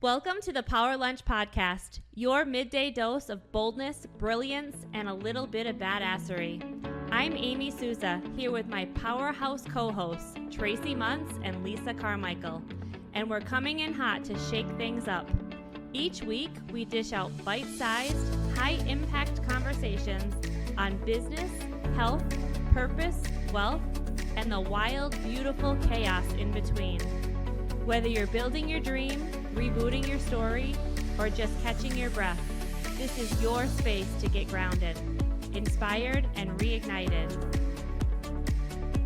Welcome to the Power Lunch Podcast, your midday dose of boldness, brilliance, and a little bit of badassery. I'm Amy Sousa, here with my powerhouse co-hosts, Tracie Munce and Lisa Carmichael, and we're coming in hot to shake things up. Each week, we dish out bite-sized, high-impact conversations on business, health, purpose, wealth, and the wild, beautiful chaos in between. Whether you're building your dream, rebooting your story, or just catching your breath, this is your space to get grounded, inspired, and reignited.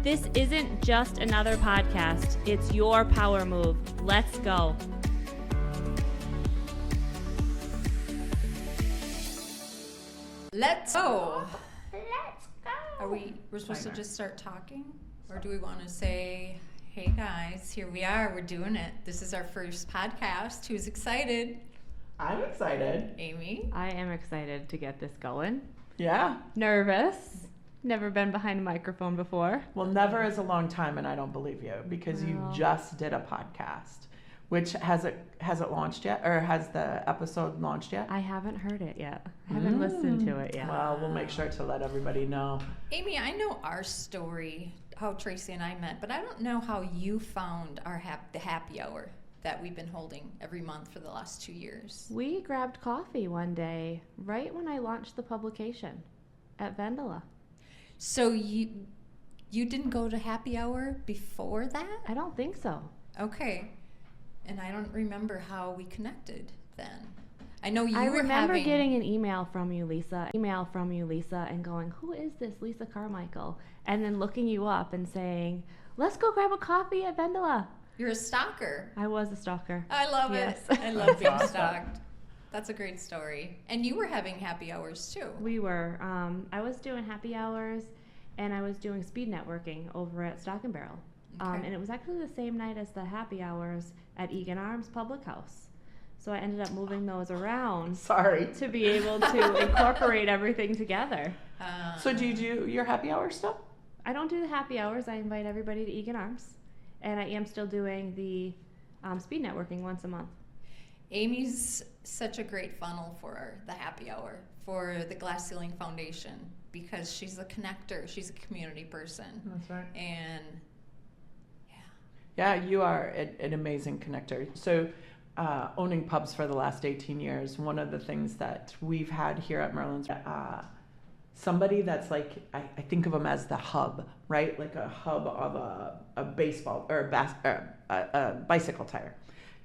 This isn't just another podcast, it's your power move. Let's go. Let's go. Let's go. We're supposed to just start talking? Or do we want to say, hey guys, here we are, we're doing it. This is our first podcast. Who's excited? I'm excited. Amy? I am excited to get this going. Yeah. Nervous. Never been behind a microphone before. Well, never is a long time, and I don't believe you because you just did a podcast. Which has it launched yet, or has the episode launched yet? I haven't heard it yet. I haven't listened to it yet. Well, we'll make sure to let everybody know. Amy, I know our story, how Tracie and I met, but I don't know how you found our the happy hour that we've been holding every month for the last 2 years. We grabbed coffee one day right when I launched the publication at Vendela. So you didn't go to happy hour before that? I don't think so. Okay. And I don't remember how we connected then. I know you I were remember having... getting an email from you, Lisa, and going, who is this Lisa Carmichael? And then looking you up and saying, let's go grab a coffee at Vendela. You're a stalker. I was a stalker. I love Yes. it. I love being stalked. That's a great story. And you were having happy hours too. We were. I was doing happy hours, and I was doing speed networking over at Stock and Barrel. Okay. And it was actually the same night as the happy hours at Egan Arms Public House. So I ended up moving those around to be able to incorporate everything together. So do you do your happy hour stuff? I don't do the happy hours. I invite everybody to Egan Arms. And I am still doing the speed networking once a month. Amy's such a great funnel for the happy hour, for the Glass Ceiling Foundation, because she's a connector. She's a community person. That's right. And yeah, you are an amazing connector. So owning pubs for the last 18 years, one of the things that we've had here at Merlin's, somebody that's like, I think of them as the hub, right? Like a hub of a baseball or a bicycle tire.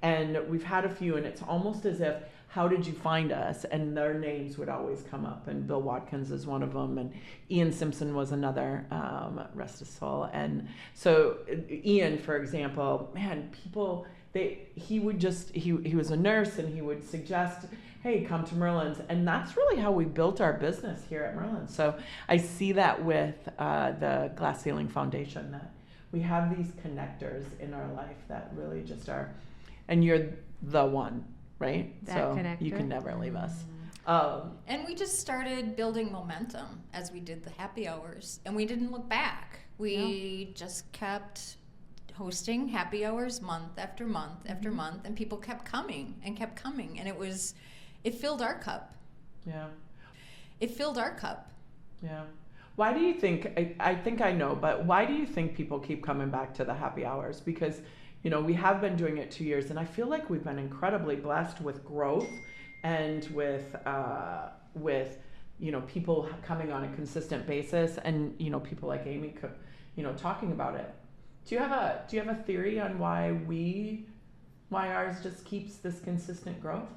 And we've had a few, and it's almost as if, how did you find us? And their names would always come up. And Bill Watkins is one of them. And Ian Simpson was another, rest his soul. And so Ian, for example, man, people, he was a nurse, and he would suggest, hey, come to Merlin's. And that's really how we built our business here at Merlin's. So I see that with the Glass Ceiling Foundation, that we have these connectors in our life that really just are, and you're the one. Right? That so connector. You can never leave us. and we just started building momentum as we did the happy hours, and we didn't look back. We just kept hosting happy hours month after month after month, and people kept coming, and it filled our cup. Yeah. It filled our cup. Yeah. Why do you think, I think I know, but why do you think people keep coming back to the happy hours? Because we have been doing it 2 years, and I feel like we've been incredibly blessed with growth and with people coming on a consistent basis, and people like Amy, talking about it. Do you have a theory on why ours just keeps this consistent growth?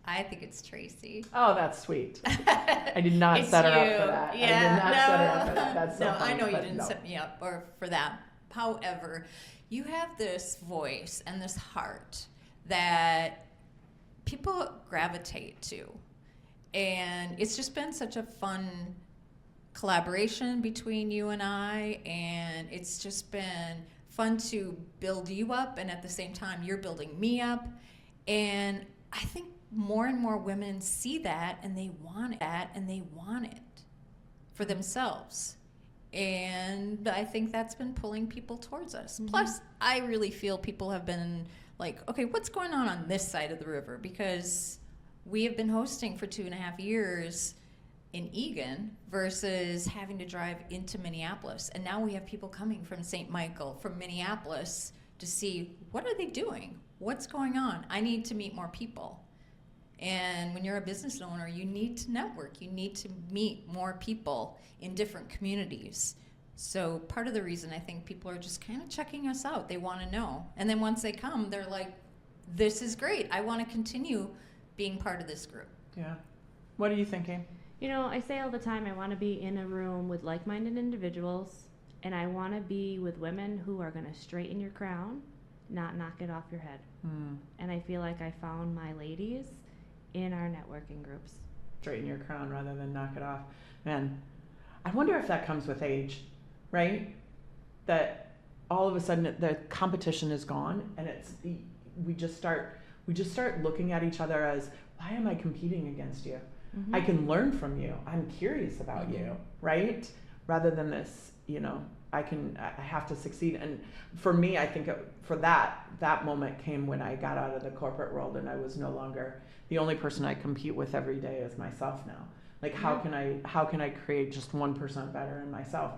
I think it's Tracie. Oh, that's sweet. I did not set her up for that. Yeah, I did not set her up for that. That's so no, funny, I know you but didn't set me up for that. However, you have this voice and this heart that people gravitate to. And it's just been such a fun collaboration between you and I, and it's just been fun to build you up, and at the same time you're building me up. And I think more and more women see that, and they want it for themselves. And I think that's been pulling people towards us. Mm-hmm. Plus, I really feel people have been like, okay, what's going on this side of the river? Because we have been hosting for 2.5 years in Egan versus having to drive into Minneapolis. And now we have people coming from St. Michael, from Minneapolis, to see what are they doing? What's going on? I need to meet more people. And when you're a business owner, you need to network. You need to meet more people in different communities. So part of the reason I think people are just kind of checking us out, they want to know. And then once they come, they're like, this is great. I want to continue being part of this group. Yeah. What are you thinking? You know, I say all the time, I want to be in a room with like-minded individuals, and I want to be with women who are going to straighten your crown, not knock it off your head. And I feel like I found my ladies in our networking groups. Straighten your crown rather than knock it off. Man, I wonder if that comes with age, right? That all of a sudden the competition is gone, and we just start looking at each other as, why am I competing against you? Mm-hmm. I can learn from you. I'm curious about you, right? Rather than this, I have to succeed. And for me, I think for that moment came when I got out of the corporate world, and I was no longer the only person I compete with every day is myself now. Like, how can I create just 1% better in myself?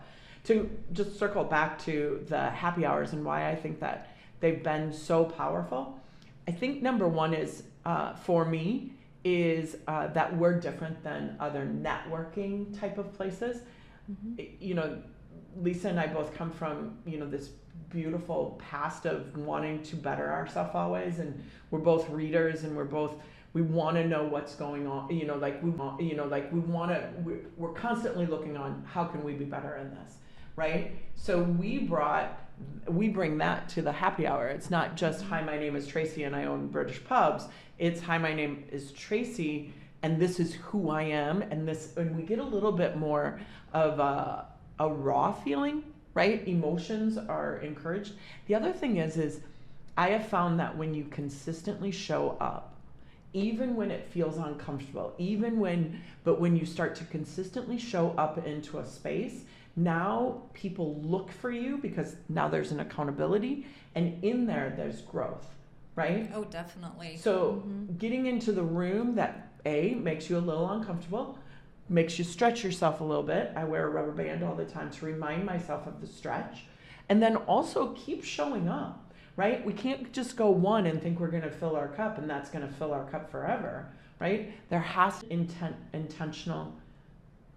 To just circle back to the happy hours and why I think that they've been so powerful. I think number one is, for me, is that we're different than other networking type of places. Mm-hmm. Lisa and I both come from, this beautiful past of wanting to better ourselves always. And we're both readers, and we want to know what's going on. We're constantly looking on how can we be better in this, right? So we bring that to the happy hour. It's not just, hi, my name is Tracie and I own British Pubs. It's, hi, my name is Tracie and this is who I am. And we get a little bit more of a raw feeling, right? Emotions are encouraged. The other thing is I have found that when you consistently show up, even when it feels uncomfortable, but when you start to consistently show up into a space, now people look for you because now there's an accountability, and in there's growth, right? Oh, definitely. So getting into the room that makes you a little uncomfortable, makes you stretch yourself a little bit. I wear a rubber band all the time to remind myself of the stretch, and then also keep showing up. Right? We can't just go one and think we're going to fill our cup and that's going to fill our cup forever, right? There has to be intentional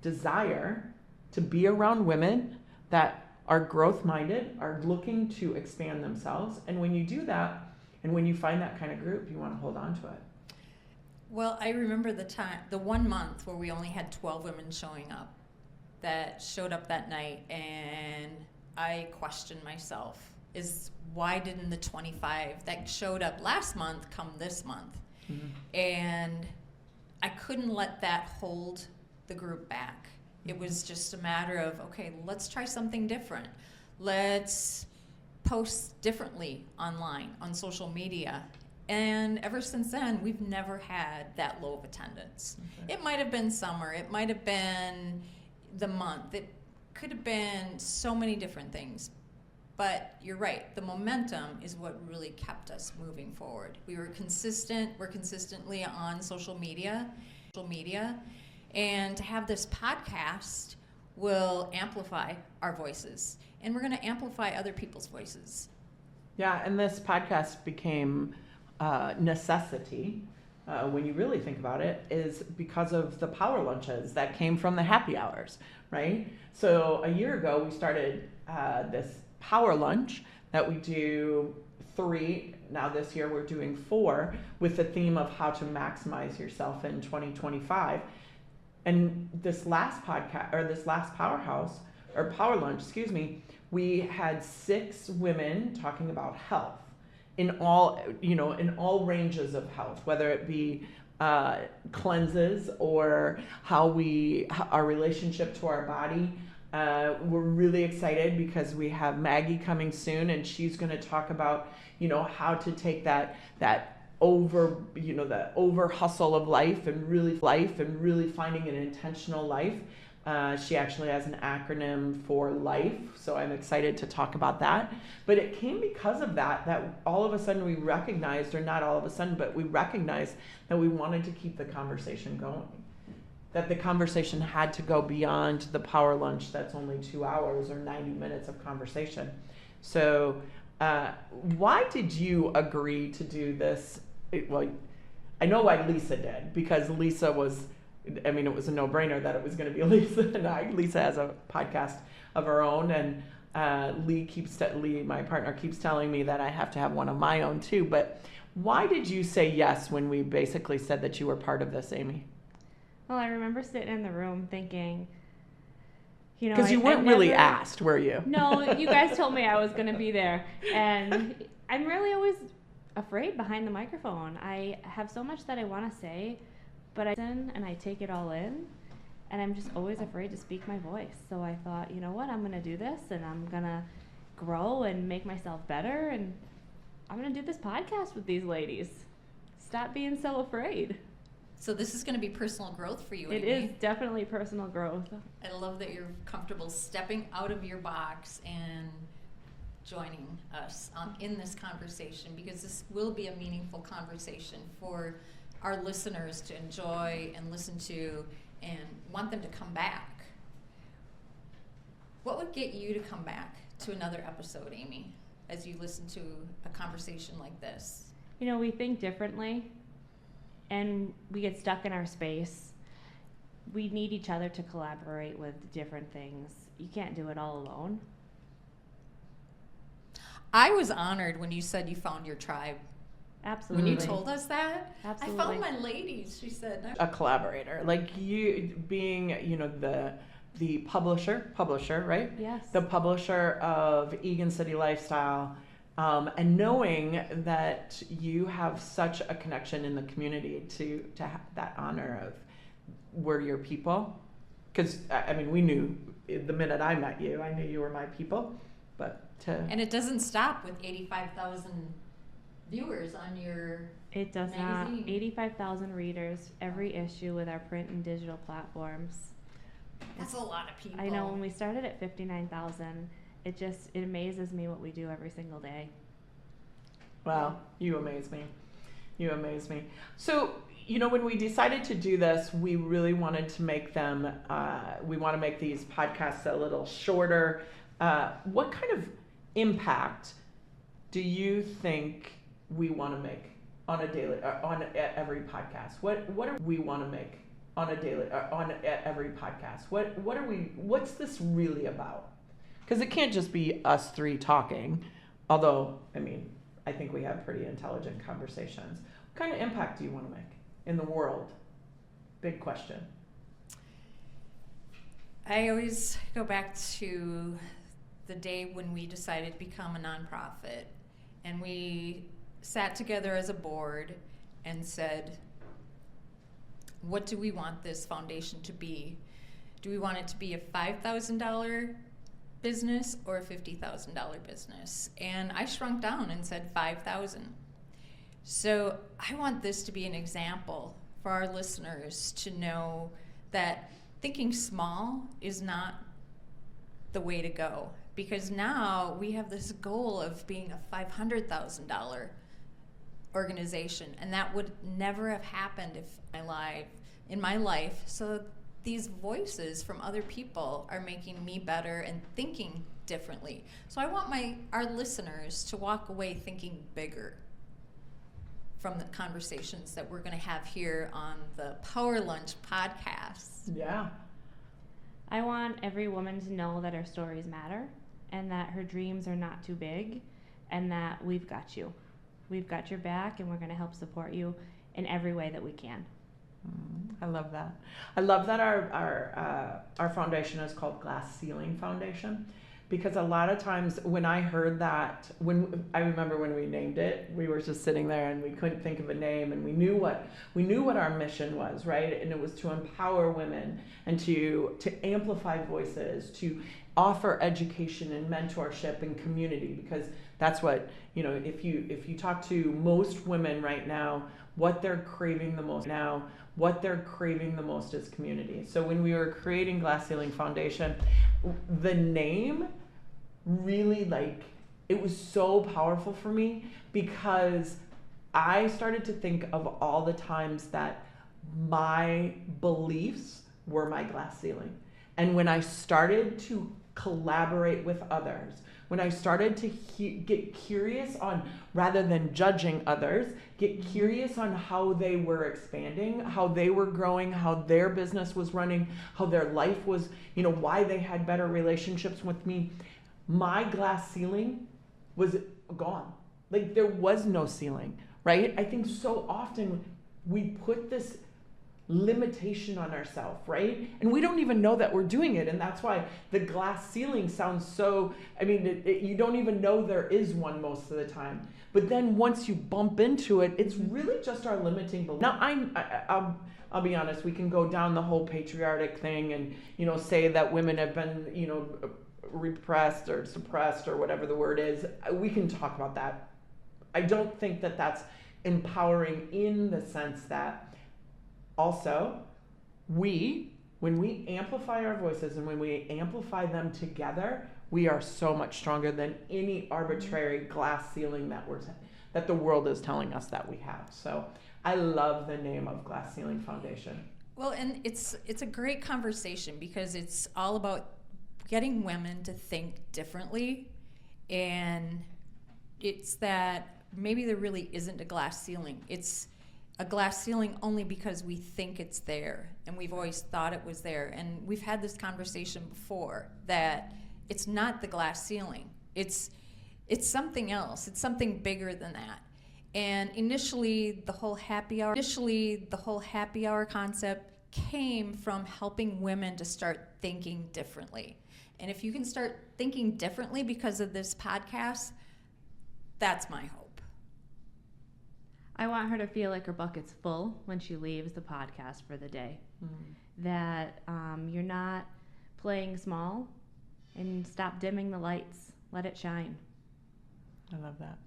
desire to be around women that are growth-minded, are looking to expand themselves. And when you do that, and when you find that kind of group, you want to hold on to it. Well, I remember the 1 month where we only had 12 women showed up that night, and I questioned myself. Why didn't the 25 that showed up last month come this month? Mm-hmm. And I couldn't let that hold the group back. It was just a matter of, okay, let's try something different. Let's post differently online, on social media. And ever since then, we've never had that low of attendance. Okay. It might have been summer. It might have been the month. It could have been so many different things. But you're right, the momentum is what really kept us moving forward. We were consistent, we're consistently on social media, and to have this podcast will amplify our voices, and we're going to amplify other people's voices. Yeah, and this podcast became necessity, when you really think about it, is because of the power lunches that came from the happy hours, right? So a year ago, we started this power lunch that we do 3. Now this year we're doing 4 with the theme of how to maximize yourself in 2025. And this last power lunch, we had 6 women talking about health in all ranges of health, whether it be cleanses or our relationship to our body. We're really excited because we have Maggie coming soon, and she's going to talk about, how to take that over hustle of life and really finding an intentional life She actually has an acronym for life, so I'm excited to talk about that. But it came because of that all of a sudden we recognized, or not all of a sudden, but we recognized that we wanted to keep the conversation going. That the conversation had to go beyond the power lunch that's only 2 hours or 90 minutes of conversation. So why did you agree to do this? Well, I know why Lisa did, because Lisa was, I mean, it was a no-brainer that it was going to be Lisa and I. Lisa has a podcast of her own, and Lee, my partner, keeps telling me that I have to have one of my own too. But why did you say yes when we basically said that you were part of this, Amy? Well, I remember sitting in the room thinking, you know, because you weren't really asked, were you? No, you guys told me I was going to be there, and I'm really always afraid behind the microphone. I have so much that I want to say, but I listen and I take it all in, and I'm just always afraid to speak my voice. So I thought, you know what, I'm going to do this, and I'm going to grow and make myself better, and I'm going to do this podcast with these ladies. Stop being so afraid. So this is going to be personal growth for you, It Amy. is definitely personal growth. I love that you're comfortable stepping out of your box and joining us in this conversation, because this will be a meaningful conversation for our listeners to enjoy and listen to and want them to come back. What would get you to come back to another episode, Amy, as you listen to a conversation like this? You know, we think differently, and we get stuck in our space. We need each other to collaborate with different things. You can't do it all alone. I was honored when you said you found your tribe. Absolutely. When you told us that, Absolutely. I found my ladies, she said. A collaborator, like you being, you know, the publisher, right? Yes. The publisher of Egan City Lifestyle, and knowing that you have such a connection in the community to have that honor of we're your people. Because, I mean, we knew the minute I met you, I knew you were my people. And it doesn't stop with 85,000 viewers on your It does magazine. not. 85,000 readers every issue with our print and digital platforms. That's a lot of people. I know, when we started at 59,000, it amazes me what we do every single day. Wow, you amaze me. You amaze me. So, you know, when we decided to do this, we really wanted to make them, we want to make these podcasts a little shorter. What kind of impact do you think we want to make on a daily, on every podcast? What do we want to make on a daily, on every podcast? What's this really about? Because it can't just be us three talking, although, I mean, I think we have pretty intelligent conversations. What kind of impact do you want to make in the world? Big question. I always go back to the day when we decided to become a nonprofit, and we sat together as a board and said, what do we want this foundation to be? Do we want it to be a $5,000 business or a $50,000 business? And I shrunk down and said $5,000. So I want this to be an example for our listeners to know that thinking small is not the way to go, because now we have this goal of being a $500,000 organization, and that would never have happened in my life. So these voices from other people are making me better and thinking differently. So I want our listeners to walk away thinking bigger from the conversations that we're going to have here on the Power Lunch podcast. Yeah. I want every woman to know that her stories matter, and that her dreams are not too big, and that we've got you. We've got your back, and we're going to help support you in every way that we can. I love that. I love that our foundation is called Glass Ceiling Foundation, because a lot of times when I heard that, I remember when we named it, we were just sitting there and we couldn't think of a name, and we knew what our mission was, right? And it was to empower women and to amplify voices, to offer education and mentorship and community, because that's what, if you talk to most women right now, what they're craving the most is community. So when we were creating Glass Ceiling Foundation, the name really, it was so powerful for me, because I started to think of all the times that my beliefs were my glass ceiling. And when I started to collaborate with others, when I started to get curious on, rather than judging others, get curious on how they were expanding, how they were growing, how their business was running, how their life was, why they had better relationships with me, my glass ceiling was gone. There was no ceiling, right? I think so often we put this limitation on ourselves, right? And we don't even know that we're doing it. And that's why the glass ceiling sounds so, you don't even know there is one most of the time. But then once you bump into it, it's really just our limiting belief. Now, I'll be honest, we can go down the whole patriarchic thing and, say that women have been, repressed or suppressed or whatever the word is. We can talk about that. I don't think that that's empowering, in the sense that also when we amplify our voices and when we amplify them together, we are so much stronger than any arbitrary glass ceiling that the world is telling us that we have. So I love the name of Glass Ceiling Foundation. Well, and it's a great conversation, because it's all about getting women to think differently. And it's that maybe there really isn't a glass ceiling. It's a glass ceiling only because we think it's there, and we've always thought it was there. And we've had this conversation before, that it's not the glass ceiling. It's something else. It's something bigger than that. And initially the whole happy hour concept came from helping women to start thinking differently. And if you can start thinking differently because of this podcast, that's my hope. I want her to feel like her bucket's full when she leaves the podcast for the day. Mm-hmm. That you're not playing small, and stop dimming the lights. Let it shine. I love that.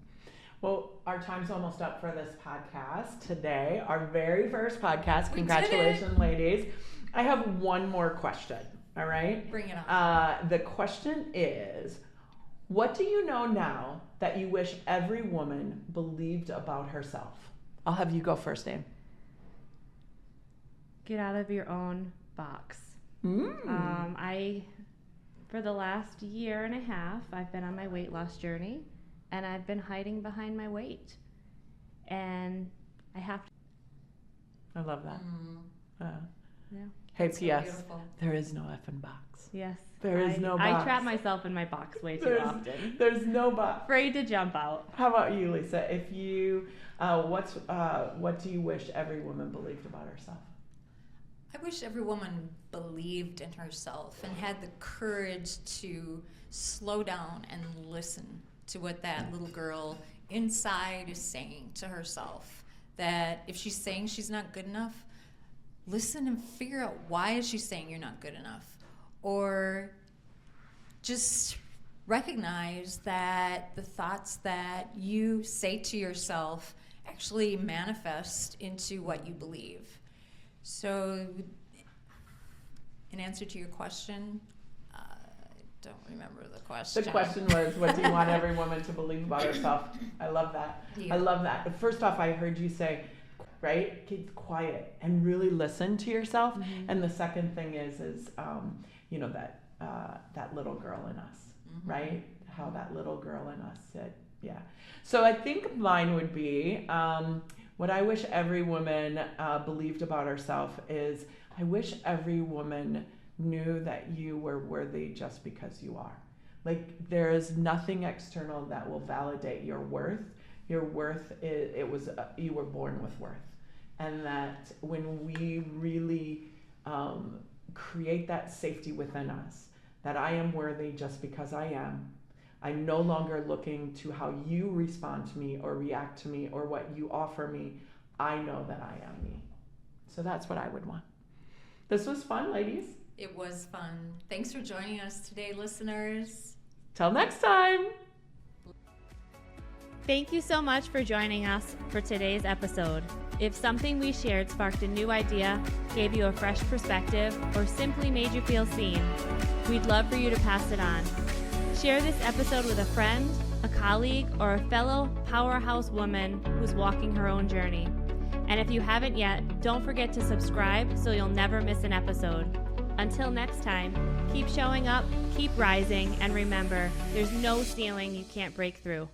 Well, our time's almost up for this podcast today. Our very first podcast. Congratulations, ladies. I have one more question. All right? Bring it on. The question is, what do you know now that you wish every woman believed about herself? I'll have you go first, Amy. Get out of your own box. For the last year and a half, I've been on my weight loss journey, and I've been hiding behind my weight. And I have to. I love that. Yeah. Hey, That's P.S. So beautiful. There is no effing box. Yes. There is no box. I trap myself in my box way too often. There's no box. Afraid to jump out. How about you, Lisa? If you, what do you wish every woman believed about herself? I wish every woman believed in herself and had the courage to slow down and listen to what that little girl inside is saying to herself. That if she's saying she's not good enough, listen and figure out, why is she saying you're not good enough? Or just recognize that the thoughts that you say to yourself actually manifest into what you believe. So, in answer to your question, I don't remember the question. The question was, what do you want every woman to believe about herself? I love that. Yeah. I love that. First off, I heard you say, right, get quiet and really listen to yourself. Mm-hmm. And the second thing is that little girl in us, mm-hmm. right? How that little girl in us said, yeah. So I think mine would be, what I wish every woman believed about herself is, I wish every woman knew that you were worthy just because you are. There is nothing external that will validate your worth. Your worth you were born with worth. And that when we really create that safety within us, that I am worthy just because I am, I'm no longer looking to how you respond to me or react to me or what you offer me. I know that I am me. So that's what I would want. This was fun, ladies. It was fun. Thanks for joining us today, listeners. Till next time. Thank you so much for joining us for today's episode. If something we shared sparked a new idea, gave you a fresh perspective, or simply made you feel seen, we'd love for you to pass it on. Share this episode with a friend, a colleague, or a fellow powerhouse woman who's walking her own journey. And if you haven't yet, don't forget to subscribe so you'll never miss an episode. Until next time, keep showing up, keep rising, and remember, there's no ceiling you can't break through.